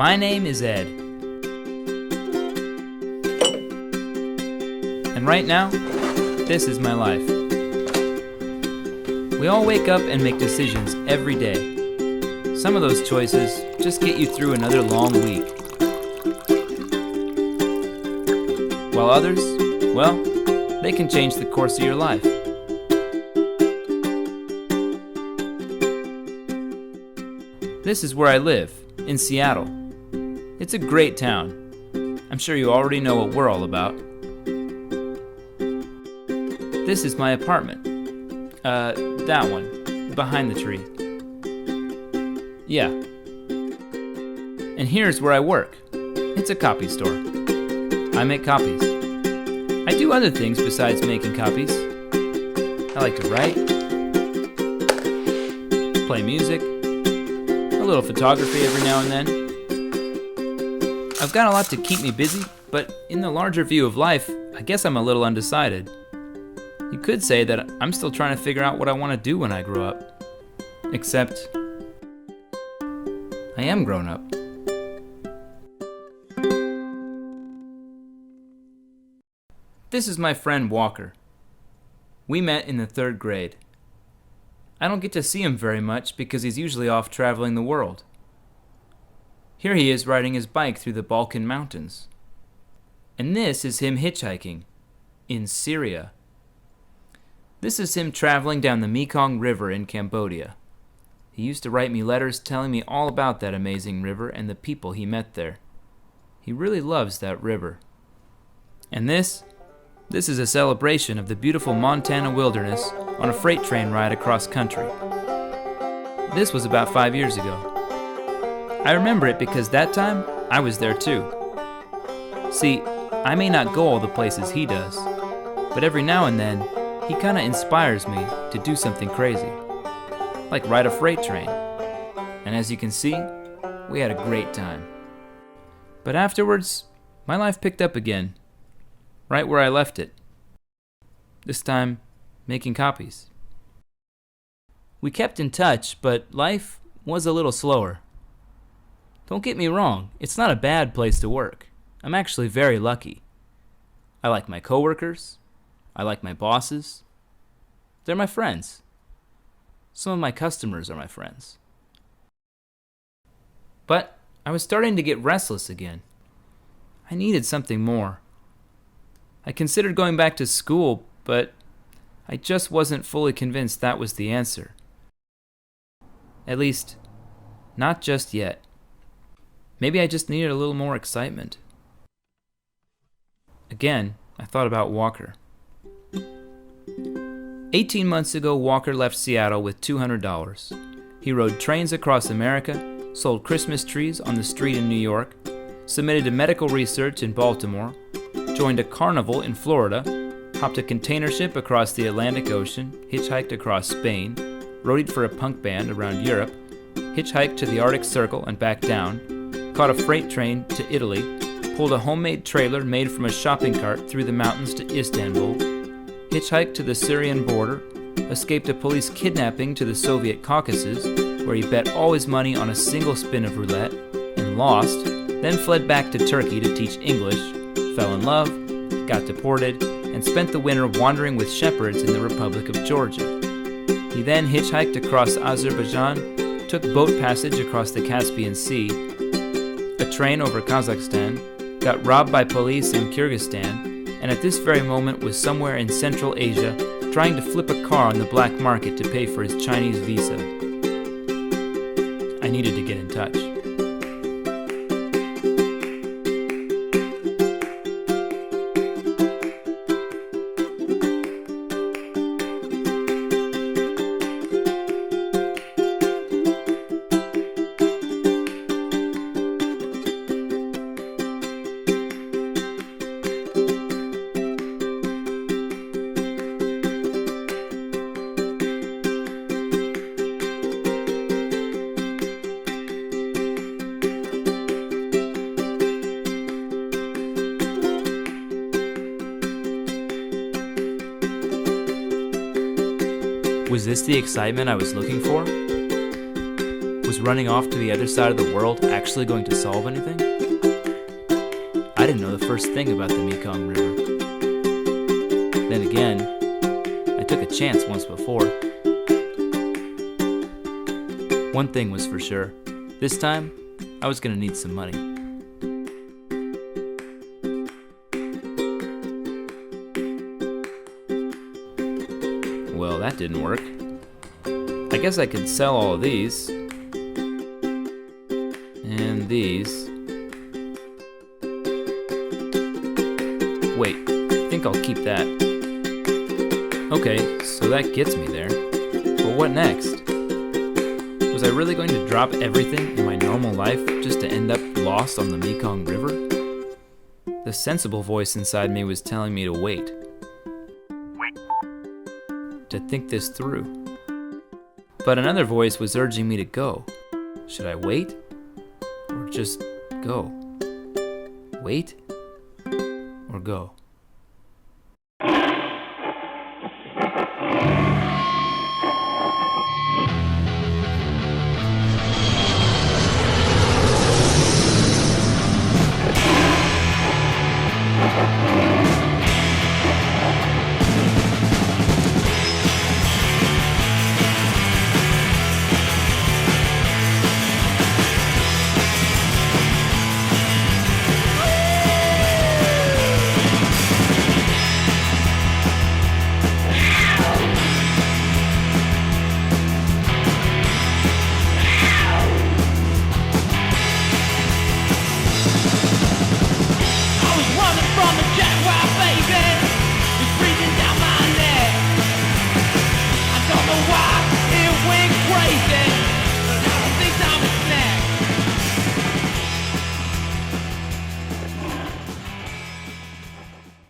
My name is Ed. And right now, this is my life. We all wake up and make decisions every day. Some of those choices just get you through another long week. While others, well, they can change the course of your life. This is where I live, in Seattle. It's a great town. I'm sure you already know what we're all about. This is my apartment. That one, behind the tree. Yeah. And here's where I work. It's a copy store. I make copies. I do other things besides making copies. I like to write, play music, a little photography every now and then. I've got a lot to keep me busy, but in the larger view of life, I guess I'm a little undecided. You could say that I'm still trying to figure out what I want to do when I grow up. Except, I am grown up. This is my friend Walker. We met in the 3rd grade. I don't get to see him very much because he's usually off traveling the world. Here he is riding his bike through the Balkan Mountains. And this is him hitchhiking in Syria. This is him traveling down the Mekong River in Cambodia. He used to write me letters telling me all about that amazing river and the people he met there. He really loves that river. And this is a celebration of the beautiful Montana wilderness on a freight train ride across country. This was about 5 years ago. I remember it because that time I was there too. See, I may not go all the places he does, but every now and then he kinda inspires me to do something crazy, like ride a freight train. And as you can see, we had a great time. But afterwards, my life picked up again, right where I left it. This time, making copies. We kept in touch, but life was a little slower. Don't get me wrong, it's not a bad place to work. I'm actually very lucky. I like my coworkers. I like my bosses. They're my friends. Some of my customers are my friends. But I was starting to get restless again. I needed something more. I considered going back to school, but I just wasn't fully convinced that was the answer. At least, not just yet. Maybe I just needed a little more excitement. Again, I thought about Walker. 18 months ago, Walker left Seattle with $200. He rode trains across America, sold Christmas trees on the street in New York, submitted to medical research in Baltimore, joined a carnival in Florida, hopped a container ship across the Atlantic Ocean, hitchhiked across Spain, roadied for a punk band around Europe, hitchhiked to the Arctic Circle and back down, caught a freight train to Italy, pulled a homemade trailer made from a shopping cart through the mountains to Istanbul, hitchhiked to the Syrian border, escaped a police kidnapping to the Soviet Caucasus, where he bet all his money on a single spin of roulette, and lost, then fled back to Turkey to teach English, fell in love, got deported, and spent the winter wandering with shepherds in the Republic of Georgia. He then hitchhiked across Azerbaijan, took boat passage across the Caspian Sea, a train over Kazakhstan, got robbed by police in Kyrgyzstan, and at this very moment was somewhere in Central Asia trying to flip a car on the black market to pay for his Chinese visa. I needed to get in touch. Was this the excitement I was looking for? Was running off to the other side of the world actually going to solve anything? I didn't know the first thing about the Mekong River. Then again, I took a chance once before. One thing was for sure. This time, I was going to need some money. Well, that didn't work. I guess I could sell all of these. And these. Wait, I think I'll keep that. Okay, so that gets me there. But what next? Was I really going to drop everything in my normal life just to end up lost on the Mekong River? The sensible voice inside me was telling me to wait. To think this through. But another voice was urging me to go. Should I wait? Or just go? Wait? Or go?